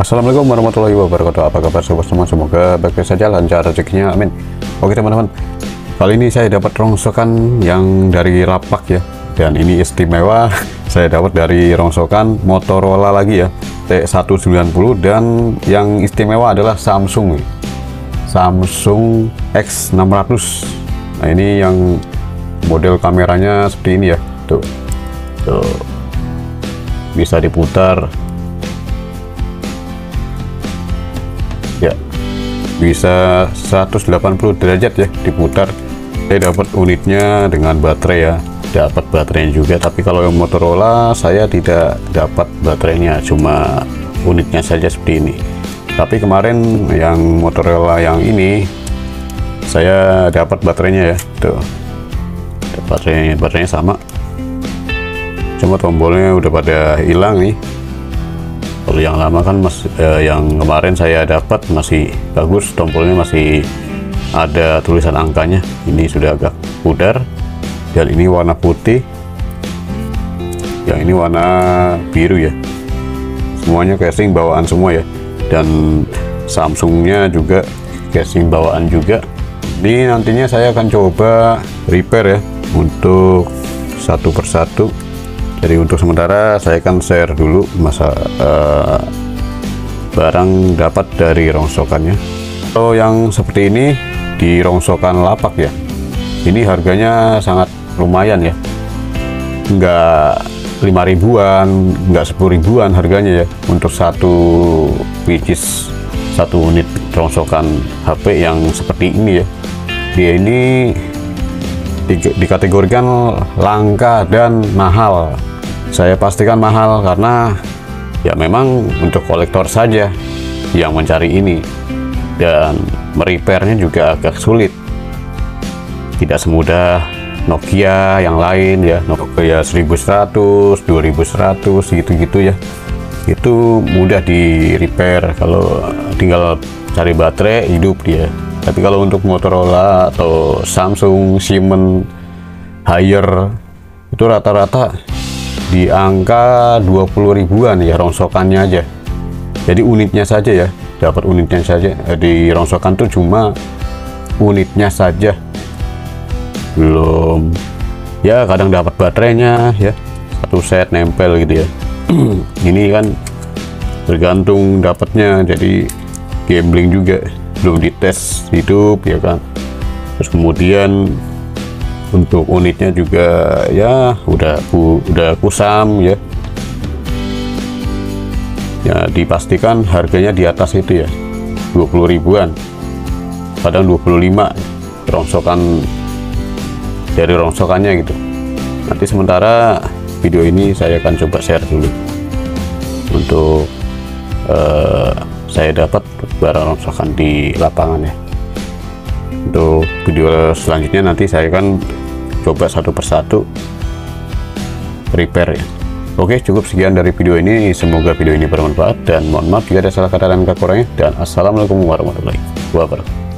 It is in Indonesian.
Assalamualaikum warahmatullahi wabarakatuh. Apa kabar sobat semua? Semoga baik saja, lancar rezekinya, amin. Oke teman-teman, kali ini saya dapat rongsokan yang dari lapak ya, dan ini istimewa. Saya dapat dari rongsokan Motorola lagi ya, T190, dan yang istimewa adalah Samsung X600. Nah ini yang model kameranya seperti ini ya, tuh bisa diputar ya, bisa 180 derajat ya diputar. Saya dapat unitnya dengan baterai ya, dapat baterainya juga, tapi kalau yang Motorola saya tidak dapat baterainya, cuma unitnya saja seperti ini. Tapi kemarin yang Motorola yang ini saya dapat baterainya ya, tuh baterainya sama, cuma tombolnya udah pada hilang nih. Kalau yang lama kan yang kemarin saya dapat masih bagus, tombolnya masih ada tulisan angkanya. Ini sudah agak pudar, dan ini warna putih, yang ini warna biru ya. Semuanya casing bawaan semua ya, dan Samsungnya juga casing bawaan juga. Ini nantinya saya akan coba repair ya, untuk satu persatu. Jadi untuk sementara saya akan share dulu barang dapat dari rongsokannya. Kalau yang seperti ini di rongsokan lapak ya, ini harganya sangat lumayan ya, nggak 5 ribuan, nggak 10 ribuan harganya ya, untuk satu unit rongsokan HP yang seperti ini ya. Dia ini dikategorikan langka dan mahal. Saya pastikan mahal karena ya memang untuk kolektor saja yang mencari ini, dan merepairnya juga agak sulit, tidak semudah Nokia yang lain ya. Nokia 1100, 2100 gitu-gitu ya, itu mudah di repair, kalau tinggal cari baterai hidup dia. Tapi kalau untuk Motorola atau Samsung, Siemens, Haier, itu rata-rata di angka 20 ribuan ya rongsokannya aja. Jadi unitnya saja ya, dapat unitnya saja. Di rongsokan tuh cuma unitnya saja, belum ya, kadang dapat baterainya ya, satu set nempel gitu ya. Ini kan tergantung dapatnya, jadi gambling juga, belum dites hidup ya kan. Terus kemudian untuk unitnya juga ya udah kusam ya. Ya dipastikan harganya di atas itu ya, 20 ribuan, kadang 25 rongsokan, dari rongsokannya gitu. Nanti sementara video ini saya akan coba share dulu untuk saya dapat barang rongsokan di lapangan ya. Untuk video selanjutnya nanti saya akan coba satu persatu repair ya. Oke, cukup sekian dari video ini, semoga video ini bermanfaat, dan mohon maaf jika ada salah kata dan kekurangannya, dan assalamualaikum warahmatullahi wabarakatuh.